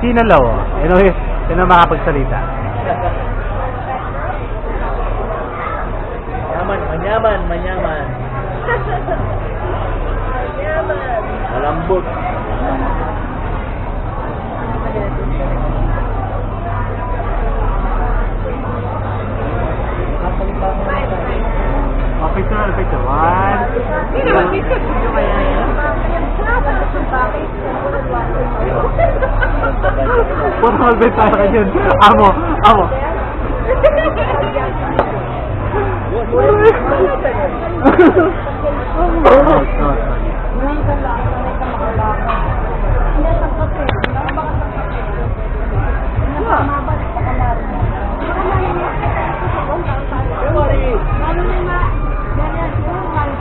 Sinalaw. Sino makapagsalita? Manyaman. Manyaman. Malambot. Picture. One. Hindi naman picture. Video kaya yan. Punta magbenta tayo kanyan. Amo.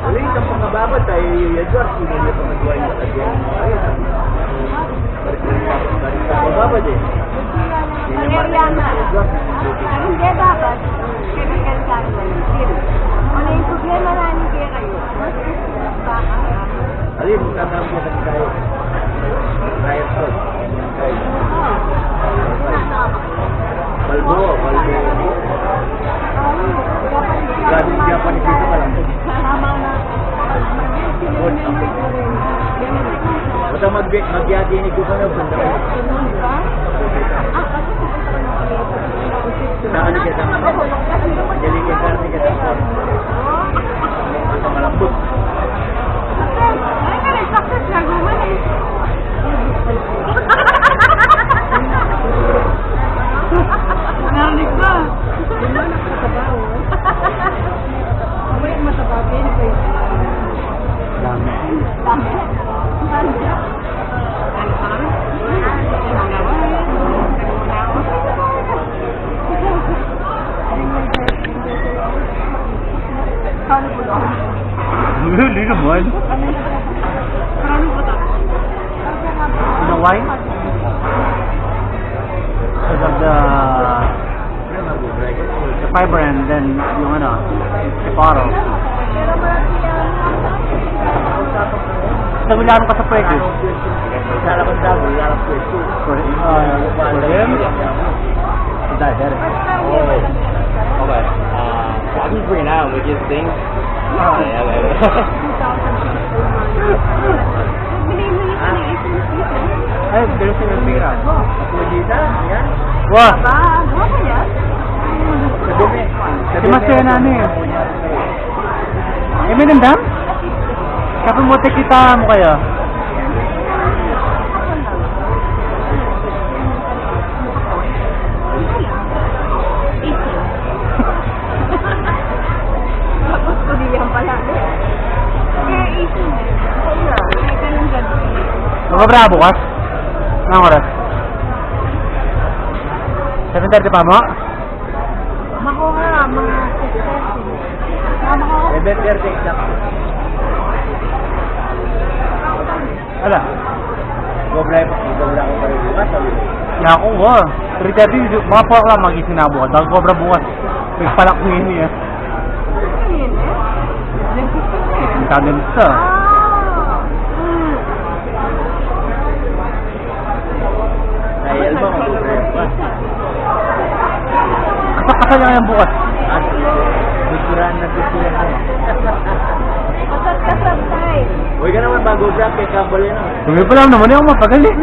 Alin ang pangababat ay Edward, sinili pa magawa yung agyan. Pangababat eh. Ariana. Hindi dapat. Chemical carbon. Ano yung problema namin kaya kayo? Mas baka. Alin, magkakaroon na tayo. Ryan Todd. Balbo. Galing Japanese dito ka lang. Tama na. Basta mag-yaginig ko ka na. Saan ka sa galing ka sa malambot. Ay, ka rin success na guman eh. Narinig ba? Hindi mo nakatabaw. May matabaw din ba yun? Dami. Dami? Ano ba? Kano po daw? Hindi naman. Marami po daw? Wine? Because of the fiber and then yung separo. Nagulaan ka sa pwede. Lalabas daw, lalabas pwesto. For them? Okay. I can bring it out. We just sing. Ay, there's a bira. Pagkudita, yan. Wah! Ba? Ano ba yan? Sa dumi. Si Masaya na may nandam? Kapag mo kita mo kaya? Tapos tulihan pala. Kaya 18 eh. Kaya ganun gano'n. Magkabra bukas? Anong oras? 7:30 pa mo? Makuha, mga 6:30. 7:30 exact. Ala? Gobra ko pa rin bukas. Ya ako ba? 3:30, mga 4 lang magising na bukas. Dahil cobra bukas. Nagpalak ko yun eh. Ano yun eh? Nag-gusto ko eh. Ang tandem sa. Dahil ba mag-gobra bukas? Kasakasal niya yan bukas. Gusturan na. Kasap tayo. Huwag ka naman mag-gobra kay Campbell yun. Tumi pa lang naman yung mapagal eh.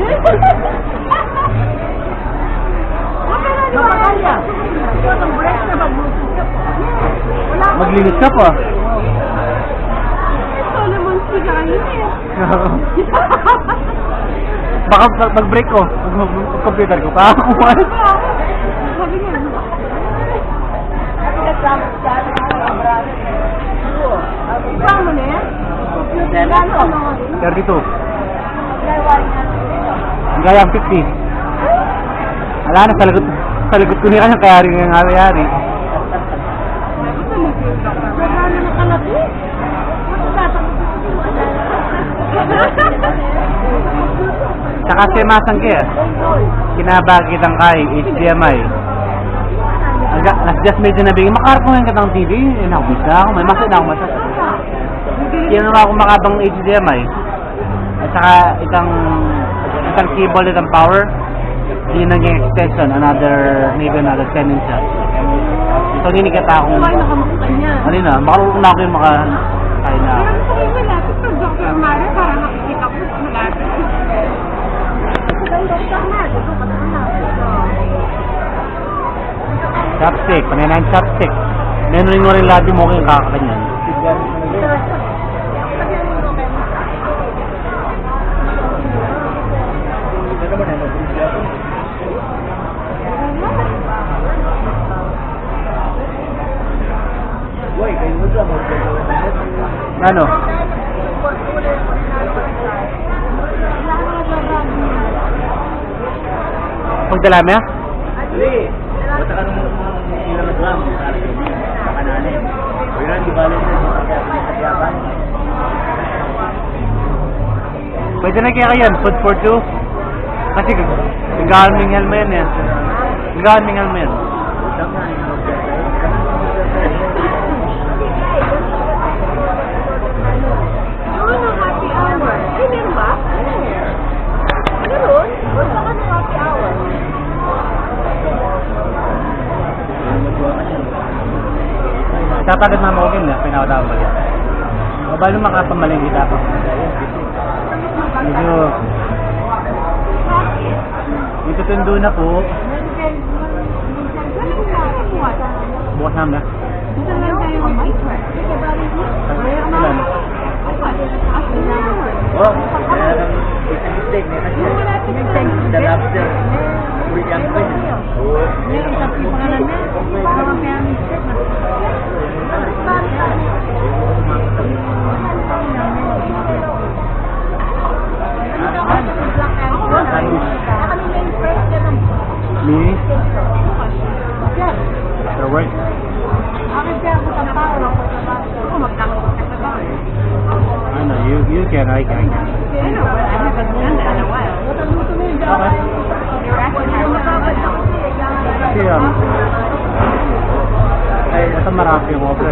Mapagal yan. Ang break na magluto. Maglinis ka pa. Ito naman sila yun eh. Baka mag-break ko. Mag-computer ko. Kakakuman. Sabi niya. Ikaw mo na yan? 32. Ang gayang 50. Wala na, sa lagot ko niya kanya kaya rin yung nangyayari. Wala na nakalati. Saka si Masang kaya. Kinabagit ang kay HDMI. Just medyo nabigay. Makarap ko ngayon katang TV. Nakabisa ako. May masin ako masas. Yan naman ako makabang HDMI. At saka itang electrical cable ulit ang power. Hindi naging extension, maybe another 10 inches. So, ninikita akong, Why nakamusta niya? ano na, makaruna ko yung kaya na. Pero sa iyo malapit pag Dr. Mara, parang nakikita ko sa malapit. Sa Dr. Mara, ito ka na. Chopstick, panay na yung chopstick. Menurin mo rin lahat yung mukha yung kakakanyan. Uy, kayo mo dyan. Ano? Pagdalami ah? Dali. Basta ka nung ilang na gram. Sa kananin. O yun, di balik na yung katiyakan. Pwede na kaya yan, food for two. Kasi gagaming mo yan eh. Gagaming mo yan. Utang na, yung Ano ang happy hour? Ay, meron ba? Meron? Basta ka ng happy hour. Tatagad na mo kin na, pinakatawag yan. Mabalo makapamaling kita pa. Medyo, itutundo na po. Bukas namin na. Ilan? Oh, mistake. The lobster. William Quinn. Mini? Pero work. Ano, you can, I can. Kasi ito marami yung offer.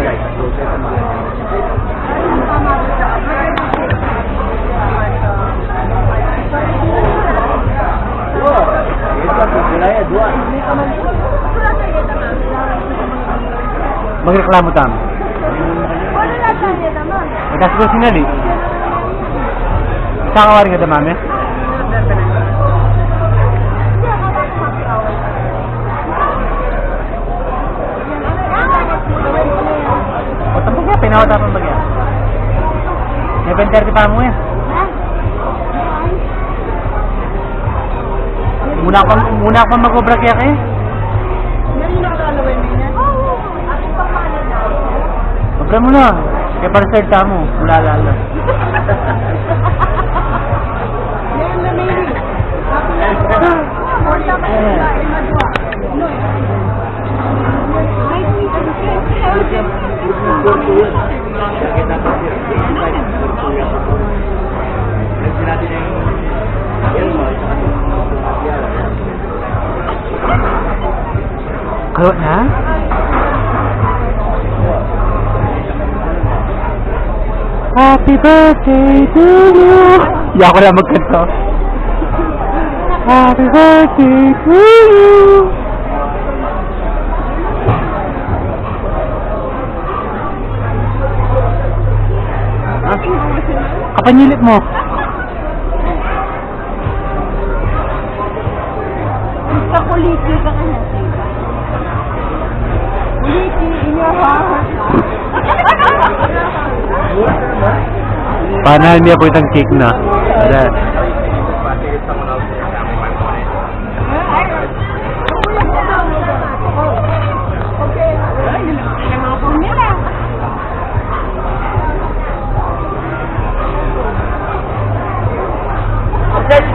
Magreklamo tam. Magkas ko sinali. Saan kawarin ka damami? O tapos nga, pinawatapan ba kaya? 7:30 pa mo eh. Muna ka mag-obra kaya kayo? Obra mo na. Kaya para sa ta mo, ulalala. Kalau na? Happy birthday to you! Hindi ako na magkanto. Happy birthday to you! Ha? Kapanyilip mo. Gusto ko liti ka ka na. Liti in your heart. Panahan niya po itang cake na. Ada.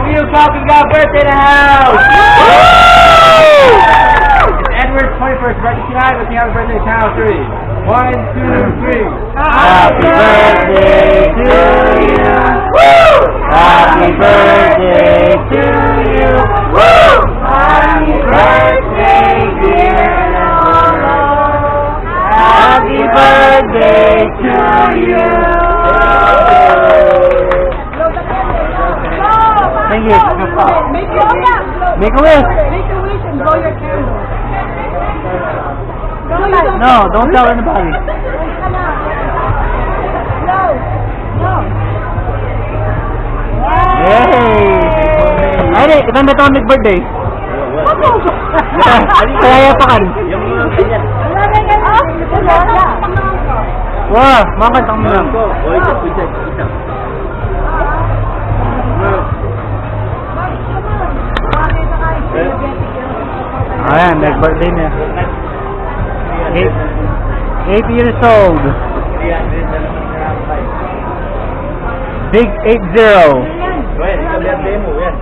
Real Talking got birthday in the house! It's Edward's 21st birthday tonight. Let's sing happy birthday to Channel 3. 1, 2, 3. Happy birthday to you. Woo! Happy birthday to you. Woo! Happy birthday, dear Lolo. Happy birthday to you. Thank you. Make a wish. Make a wish and blow your candle. No, don't tell anybody. No. No. Yay! Ay, di, ilan ba ito ang birthday? Kaya pa kan. Yung ganyan. Wah, makan tang Meron ko. O, isa. Ayan, nag-birthday niya. 8 years old. 300 na naman na Big 80. Well, ikaw birthday mo, yan.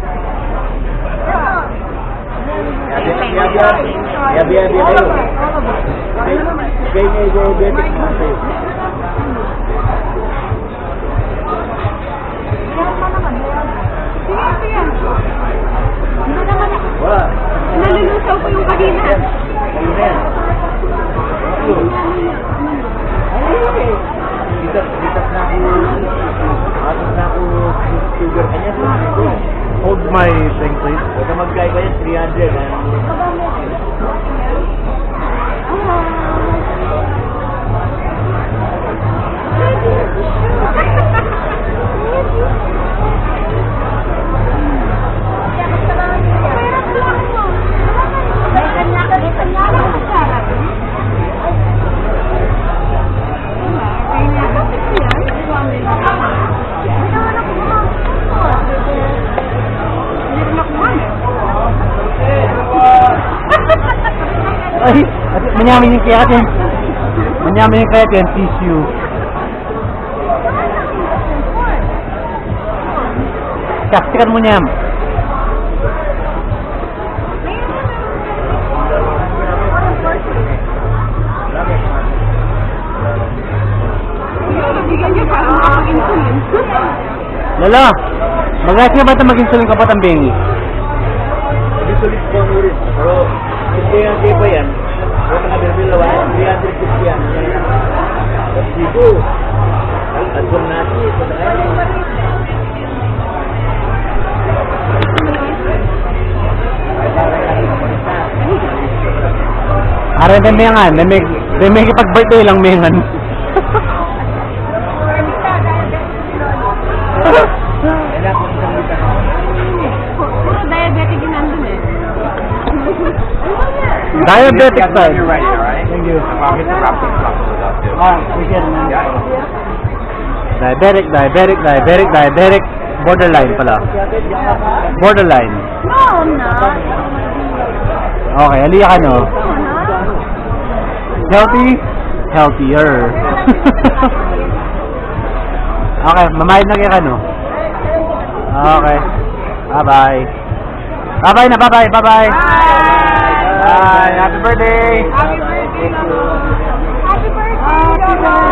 Yabi kayo. Kaya nga diabetic mo sa'yo. Wala. Nalulusaw ko yung kanina. Ayun na yan. Bitas na ako. Atos na ako sugar kanya. Hold my thing, please. Huwag ka mag-try ba yan? 300. Ay, manyamin yung kaya yan. Manyamin yung kaya yan, tissue. Kastikan mo niyam. Bigyan niyo para makapag-insulin. Lala, mag-ayos nga ba ito mag-insulin ka pa tambing? Hindi sulit ko mo rin. Pero, hindi nga kayo ba yan? Huwag ka bilbilawa yan. 350 yan. Tapos dito. At kung nasi, ito na kayo. Ara na mayangan, na may kipag-birthday lang mayangan. Kailangan ko isang lita. Puro diabetic yung nandun eh. Diabetic side. You're ready, all right? Thank you. I'll get the wrapping chocolate up too. We can. Yeah. Diabetic. Borderline pala. Borderline. No, I'm not. Okay, aliya ka no. No, I'm not. Healthy? Healthier. Okay, mamayad na kayo ka no. Okay. Bye-bye. Bye-bye na, bye-bye. Bye. Happy birthday. Happy birthday, Lolo. Happy birthday, Lolo.